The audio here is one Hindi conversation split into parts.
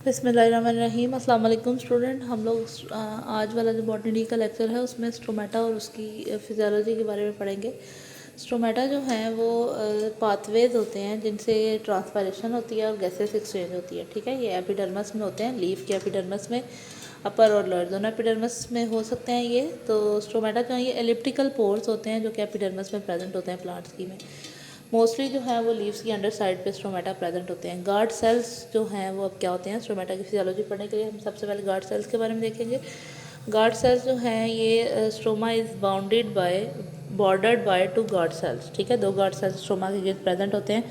बिस्मिल्लाहिर्रहमानिर्रहीम। अस्सलाम वालेकुम स्टूडेंट। हम लोग आज वाला जो बॉटनी का लेक्चर है उसमें स्टोमेटा और उसकी फिजियोलॉजी के बारे में पढ़ेंगे। स्टोमेटा जो हैं वो पाथवेज होते हैं जिनसे ट्रांसपायरेशन होती है और गैसेस एक्सचेंज होती है। ठीक है, ये एपिडर्मस में होते हैं, लीफ के एपिडर्मस में, अपर और लोअर दोनों एपिडर्मस में हो सकते हैं ये। तो स्टोमेटा जो है ये एलिप्टिकल पोर्स होते हैं जो कि एपिडर्मस में प्रेजेंट होते हैं प्लांट्स की में। मोस्टली जो है वो लीव्स की अंडर साइड पे स्टोमेटा प्रेजेंट होते हैं। गार्ड सेल्स जो हैं वो अब क्या होते हैं, स्टोमेटा की फिजियोलॉजी पढ़ने के लिए हम सबसे पहले गार्ड सेल्स के बारे में देखेंगे। गार्ड सेल्स जो हैं ये stoma is bounded by bordered by two guard cells. ठीक है, दो गार्ड सेल्स स्टोमा के गिर्द प्रेजेंट होते हैं।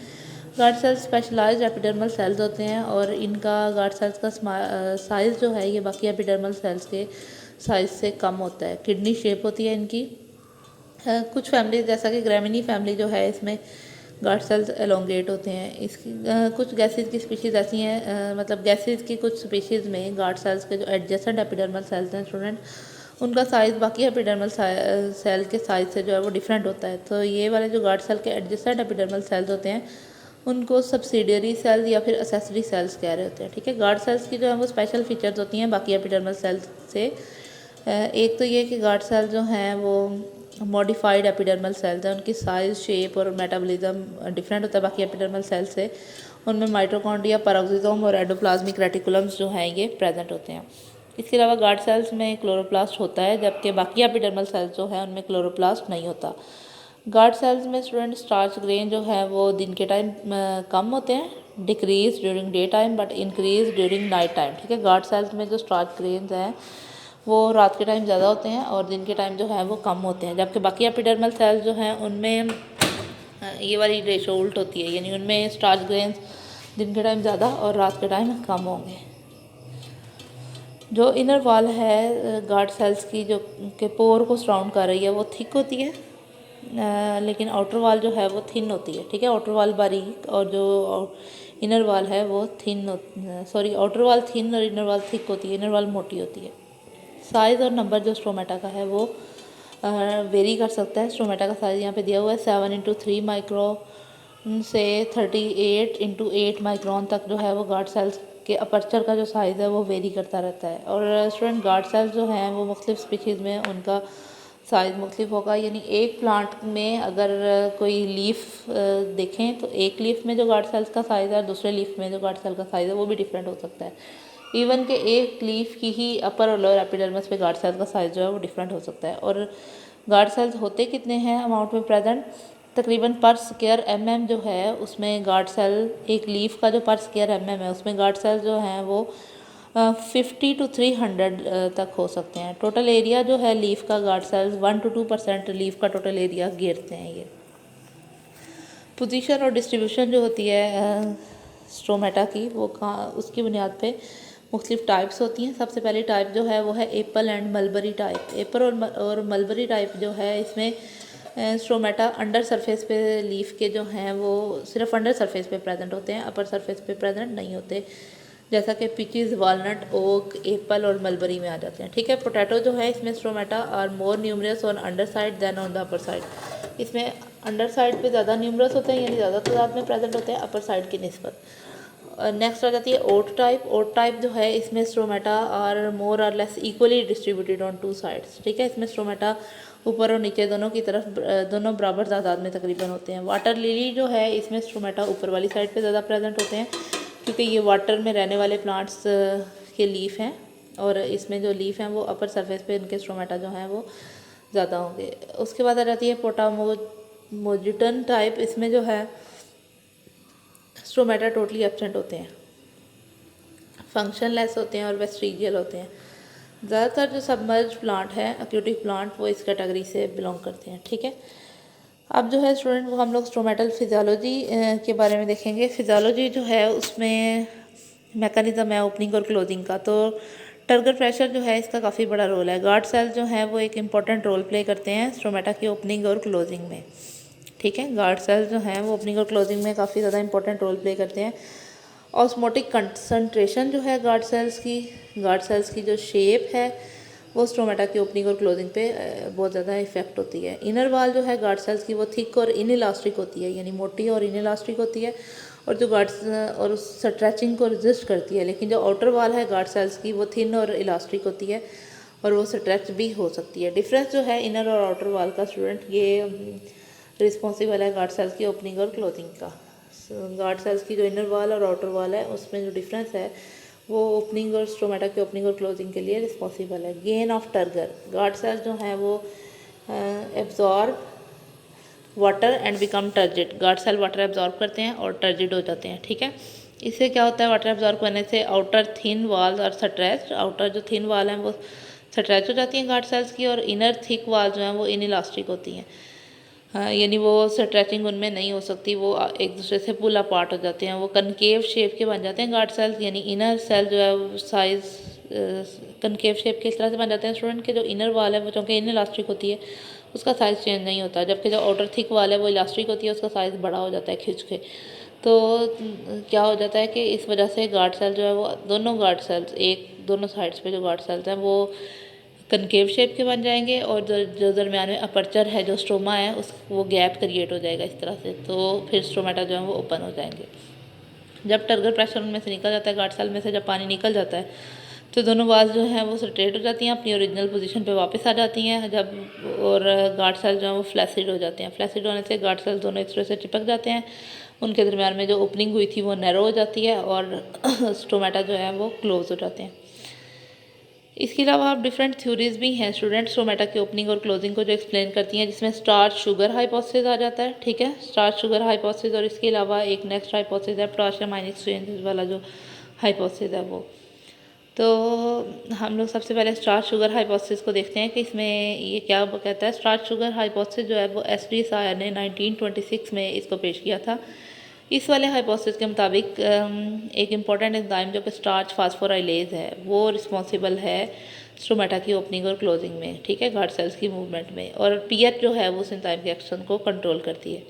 Guard cells specialised epidermal cells होते हैं और इनका गार्ड सेल्स का साइज़ जो है ये बाकी एपिडर्मल सेल्स के साइज़ से कम होता है। किडनी शेप होती है इनकी। कुछ फैमिली जैसा कि ग्रेमिनी फैमिली जो है इसमें गार्ड सेल्स एलोंगेट होते हैं। इसकी कुछ गैसेस की स्पीशीज़ ऐसी हैं, मतलब गैसेस की कुछ स्पीशीज़ में गार्ड सेल्स के जो एडजेसेंट एपिडर्मल सेल्स हैं स्टूडेंट, उनका साइज़ बाकी एपिडर्मल सेल के साइज़ से जो है वो डिफरेंट होता है। तो ये वाले जो गार्ड सेल के एडजेसेंट एपिडर्मल सेल्स होते हैं उनको सब्सिडियरी सेल्स या फिर एसेसरी सेल्स कह रहे होते हैं। ठीक है, गार्ड सेल्स की जो है वो स्पेशल फीचर्स होती हैं बाकी एपिडर्मल सेल्स से। एक तो ये कि गार्ड सेल जो हैं वो मॉडिफाइड एपिडर्मल सेल्स हैं, उनकी साइज़, शेप और मेटाबॉलिज्म डिफरेंट होता है बाकी एपिडर्मल सेल से। उनमें माइटोकॉन्ड्रिया, पेरोक्सिसोम और एंडोप्लाज्मिक रेटिकुलम्स जो हैं ये प्रेजेंट होते हैं। इसके अलावा गार्ड सेल्स में क्लोरोप्लास्ट होता है जबकि बाकी एपिडर्मल सेल्स जो है उनमें क्लोरोप्लास्ट नहीं होता। गार्ड सेल्स में स्टूडेंट स्टार्च ग्रेन जो है वो दिन के टाइम कम होते हैं, decrease during day time but increase during night time. ठीक है, गार्ड सेल्स में जो स्टार्च ग्रेन्स हैं वो रात के टाइम ज़्यादा होते हैं और दिन के टाइम जो है वो कम होते हैं, जबकि बाकी एपिडर्मल सेल्स जो हैं उनमें ये वाली रेशो उल्ट होती है, यानी उनमें स्टार्च ग्रेन्स दिन के टाइम ज़्यादा और रात के टाइम कम होंगे। जो इनर वॉल है गार्ड सेल्स की जो के पोर को सराउंड कर रही है वो थिक होती है, लेकिन आउटर वॉल जो है वो थिन होती है। ठीक है, आउटर वॉल बारीक और जो इनर वॉल है वो आउटर वॉल थिन और इनर वॉल थिक होती है, इनर वॉल मोटी होती है। साइज़ और नंबर जो स्टोमेटा का है वो वेरी कर सकता है। स्टोमेटा का साइज़ यहाँ पे दिया हुआ है 7×3 माइक्रोन से 38×8 माइक्रोन तक जो है वो गार्ड सेल्स के अपर्चर का जो साइज़ है वो वेरी करता रहता है। और स्टूडेंट गार्ड सेल्स जो हैं वो मुख्तलिफ स्पीशीज़ में उनका साइज़ मुख्तलिफ होगा, यानी एक प्लांट में अगर कोई लीफ देखें तो एक लीफ में जो गार्ड सेल्स का साइज़ है और दूसरे लीफ में जो गार्ड सेल का साइज़ है वो भी डिफरेंट हो सकता है। इवन के एक लीफ की ही अपर और लोअर एपिडर्मिस पे गार्ड सेल्स का साइज़ जो है वो डिफरेंट हो सकता है। और गार्ड सेल्स होते कितने हैं अमाउंट में प्रेजेंट, तकरीबन पर स्क्वायर mm जो है उसमें गार्ड सेल, एक लीफ का जो पर स्क्वायर mm है उसमें गार्ड सेल जो हैं वो 50 to 300 तक हो सकते हैं। टोटल एरिया जो है लीफ का गार्ड सेल्स 1 to 2% लीफ का टोटल एरिया घेरते हैं ये। पोजीशन और डिस्ट्रीब्यूशन जो होती है स्टोमेटा की वो उसकी बुनियाद पे मुख्तलिफ टाइप्स होती हैं। सबसे पहली टाइप जो है वो है Apple and mulberry type. Apple और मलबरी टाइप जो है इसमें स्टोमेटा अंडर सरफेस पे लीफ के जो हैं वो सिर्फ अंडर सरफेस पे प्रेजेंट होते हैं, अपर सरफेस पे प्रेजेंट नहीं होते, जैसा कि पिचीज़, वालनट, ओक, एप्पल और मलबरी में आ जाते हैं। ठीक है, पोटैटो जो है इसमें stomata are more numerous on underside than on the upper side. इसमें अंडर साइड पे ज़्यादा न्यूमरस होते हैं, यानी ज़्यादा तादाद में प्रेजेंट होते हैं अपर साइड की निस्बत। नेक्स्ट आ जाती है ओट टाइप। ओट टाइप जो है इसमें स्टोमेटा आर मोर और less equally distributed on two sides. ठीक है, इसमें स्टोमेटा ऊपर और नीचे दोनों की तरफ दोनों बराबर तादाद में तकरीबन होते हैं। वाटर लिली जो है इसमें स्टोमेटा ऊपर वाली साइड पे ज़्यादा प्रेजेंट होते हैं क्योंकि ये वाटर में रहने वाले प्लांट्स के लीफ हैं और इसमें जो लीफ हैं वो अपर सरफेस पे इनके स्टोमेटा जो हैं वो ज़्यादा होंगे। उसके बाद आ जाती है पोटामोजिटन टाइप। इसमें जो है स्टोमेटा टोटली एब्सेंट होते हैं, फंक्शनलेस होते हैं और वेस्टिजियल होते हैं। ज़्यादातर जो सबमर्ज प्लांट हैं, एक्वेटिक प्लांट, वो इस कैटेगरी से बिलोंग करते हैं। ठीक है, अब जो है स्टूडेंट वो हम लोग स्टोमेटल फिजियोलॉजी के बारे में देखेंगे। फिजियोलॉजी जो है उसमें मैकेनिज़्म है ओपनिंग और क्लोजिंग का। तो टर्गर प्रेशर जो है इसका काफ़ी बड़ा रोल है। गार्ड सेल्स जो हैं वो एक इम्पॉर्टेंट रोल प्ले करते हैं स्टोमेटा की ओपनिंग और क्लोजिंग में। ठीक है, गार्ड सेल्स जो हैं वो ओपनिंग और क्लोजिंग में काफ़ी ज़्यादा इंपॉर्टेंट रोल प्ले करते हैं। ऑस्मोटिक कंसंट्रेशन जो है गार्ड सेल्स की जो शेप है वो स्टोमेटा की ओपनिंग और क्लोजिंग पे बहुत ज़्यादा इफेक्ट होती है। इनर वॉल जो है गार्ड सेल्स की वो थिक और इनइलास्टिक होती है, यानी मोटी और इनइलास्टिक होती है, और जो गार्ड और उस स्ट्रेचिंग को रेजिस्ट करती है। लेकिन जो आउटर वाल है गार्ड सेल्स की वो थिन और इलास्टिक होती है और वो स्ट्रेच भी हो सकती है। डिफरेंस जो है इनर और आउटर वाल का स्टूडेंट, ये रिस्पॉन्सिबल है गार्ड सेल्स की ओपनिंग और क्लोजिंग का। गार्ड सेल्स की जो इनर वाल और आउटर वाल है उसमें जो डिफरेंस है वो ओपनिंग और स्टोमेटा की ओपनिंग और क्लोजिंग के लिए रिस्पॉन्सिबल है। Gain of turgor, guard cells जो हैं वो absorb water and become turgid. Guard cell water absorb करते हैं और टर्जिड हो जाते हैं, ठीक है। इससे क्या होता है, वाटर एब्जॉर्ब करने से आउटर थिन वाल्स और स्ट्रेच, आउटर जो थिन वाल हैं वो स्ट्रेच हो जाती हैं गार्ड सेल्स की, और इनर थिक वाल जो हैं वो इनइलास्टिक होती हैं। हाँ, यानी वो स्ट्रेचिंग उनमें नहीं हो सकती, वो एक दूसरे से पुल अपार्ट हो जाते हैं, वो कनकेव शेप के बन जाते हैं गार्ड सेल्स। यानी इनर सेल जो है साइज कनकेव शेप के इस तरह से बन जाते हैं स्टूडेंट के जो इनर वाल है वो चूँकि इनइलास्टिक होती है उसका साइज़ चेंज नहीं होता, जबकि जो आउटर थिक वाल है वो इलास्टिक होती है उसका साइज़ बड़ा हो जाता है खिंच के। तो क्या हो जाता है कि इस वजह से गार्ड सेल जो है वो दोनों गार्ड सेल्स एक दोनों साइड्स पे जो गार्ड सेल्स हैं वो कनकेव शेप के बन जाएंगे, और जो दरमियान में अपर्चर है जो स्टोमा है उस वो गैप क्रिएट हो जाएगा इस तरह से, तो फिर स्टोमेटा जो है वो ओपन हो जाएंगे। जब टर्गर प्रेशर उनमें से निकल जाता है गार्ड सेल में से, जब पानी निकल जाता है तो दोनों वाल्स जो हैं वो स्ट्रेट हो जाती हैं, अपनी ओरिजिनल पोजीशन पे वापस आ जाती हैं जब, और गार्ड सेल जो हैं वो फ्लैसिड हो जाते हैं। फ्लैसिड होने से गार्ड सेल दोनों एक दूसरे से चिपक जाते हैं, उनके दरमियान में जो ओपनिंग हुई थी वो नैरो हो जाती है और स्टोमेटा जो है वो क्लोज हो जाते हैं। इसके अलावा आप डिफरेंट थ्योरीज भी हैं स्टूडेंट स्टोमेटा की ओपनिंग और क्लोजिंग को जो एक्सप्लेन करती हैं, जिसमें स्टार्च शुगर हाइपोथेसिस आ जाता है, ठीक है, स्टार्च शुगर हाइपोथेसिस। और इसके अलावा एक नेक्स्ट हाइपोथेसिस है पोटेशियम आयन एक्सचेंज वाला जो हाइपोथेसिस है वो। तो हम लोग सबसे पहले स्टार्च शुगर हाइपोथेसिस को देखते हैं कि इसमें ये क्या कहता है। स्टार्च शुगर हाइपोथेसिस जो है वो एस डी सायर ने 1926 में इसको पेश किया था। इस वाले हाइपोथेसिस के मुताबिक एक इम्पॉर्टेंट एंजाइम जो कि स्टार्च फास्फोराइलेज है वो रिस्पॉन्सिबल है स्टोमेटा की ओपनिंग और क्लोजिंग में, ठीक है, गार्ड सेल्स की मूवमेंट में, और पीएच जो है वो उस एंजाइम के एक्शन को कंट्रोल करती है,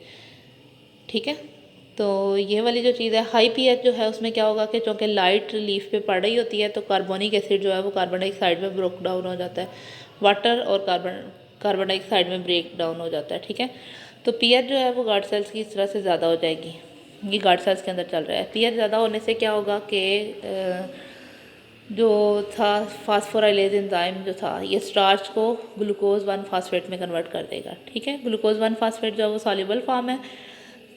ठीक है। तो ये वाली जो चीज़ है हाई पीएच जो है उसमें क्या होगा कि चूँकि लाइट लीफ पे पड़ रही होती है तो कार्बोनिक एसिड जो है वो कार्बन डाइऑक्साइड में ब्रेक डाउन हो जाता है, वाटर और कार्बन डाइऑक्साइड में ब्रेक डाउन हो जाता है, ठीक है। तो पीएच जो है वो गार्ड सेल्स की इस तरह से ज़्यादा हो जाएगी, ये गार्ड सेल्स के अंदर चल रहा है। पीएच ज़्यादा होने से क्या होगा कि जो था फास्फोराइलेज एंजाइम जो था ये स्टार्च को ग्लूकोज 1 फास्फेट में कन्वर्ट कर देगा, ठीक है। ग्लूकोज 1 फास्फेट जो है वो सॉल्युबल फॉर्म है,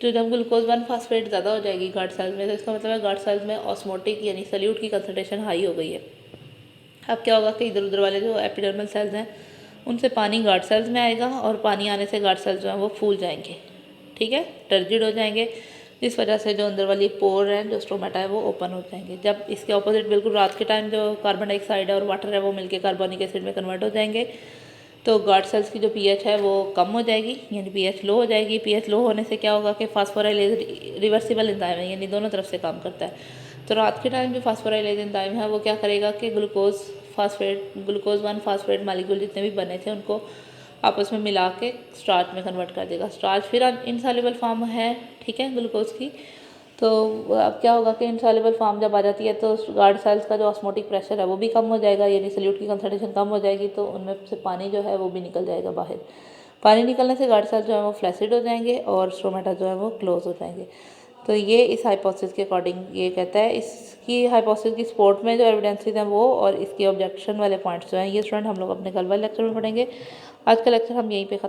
तो जब ग्लूकोज 1 फास्फेट ज़्यादा हो जाएगी गार्ड सेल्स में तो इसका मतलब है गार्ड सेल्स में ऑस्मोटिक यानी सल्यूट की कंसनट्रेशन हाई हो गई है। अब क्या होगा कि इधर उधर वाले जो एपिडर्मल सेल्स हैं उनसे पानी गार्ड सेल्स में आएगा और पानी आने से गार्ड सेल्स जो हैं वो फूल जाएंगे, ठीक है, टर्जिड हो जाएंगे, जिस वजह से जो अंदर वाली पोर है जो स्टोमेटा है वो ओपन हो जाएंगे। जब इसके ऑपोजिट बिल्कुल रात के टाइम जो कार्बन डाइऑक्साइड है और वाटर है वो मिलके कार्बोनिक एसिड में कन्वर्ट हो जाएंगे, तो गार्ड सेल्स की जो पीएच है वो कम हो जाएगी यानी पीएच लो हो जाएगी। पीएच लो होने से क्या होगा कि फास्फोराइलेज रिवर्सिबल एंजाइम है यानी दोनों तरफ से काम करता है, तो रात के टाइम जो फास्फोराइलेज एंजाइम है वो क्या करेगा कि ग्लूकोज 1 फास्फेट मालिक्यूल जितने भी बने थे उनको आपस में मिला के स्टार्च में कन्वर्ट कर देगा। स्टार्च फिर इनसॉल्युबल फॉर्म है, ठीक है, ग्लूकोज की। तो अब क्या होगा कि इनसॉल्युबल फॉर्म जब आ जाती है तो गार्ड सेल्स का जो ऑस्मोटिक प्रेशर है वो भी कम हो जाएगा यानी सल्यूट की कंसनट्रेशन कम हो जाएगी, तो उनमें से पानी जो है वो भी निकल जाएगा बाहर। पानी निकलने से गार्ड सेल्स जो है वो फ्लैसिड हो जाएंगे और स्टोमेटा जो है वो क्लोज हो जाएंगे। तो ये इस हाइपोथेसिस के अकॉर्डिंग ये कहता है। इसकी हाइपोथेसिस की सपोर्ट में जो एविडेंसेस हैं वो और इसके ऑब्जेक्शन वाले पॉइंट्स जो हैं ये स्टूडेंट हम लोग अपने कल वाले लेक्चर में पढ़ेंगे। आज का लेक्चर हम यहीं पे खत्म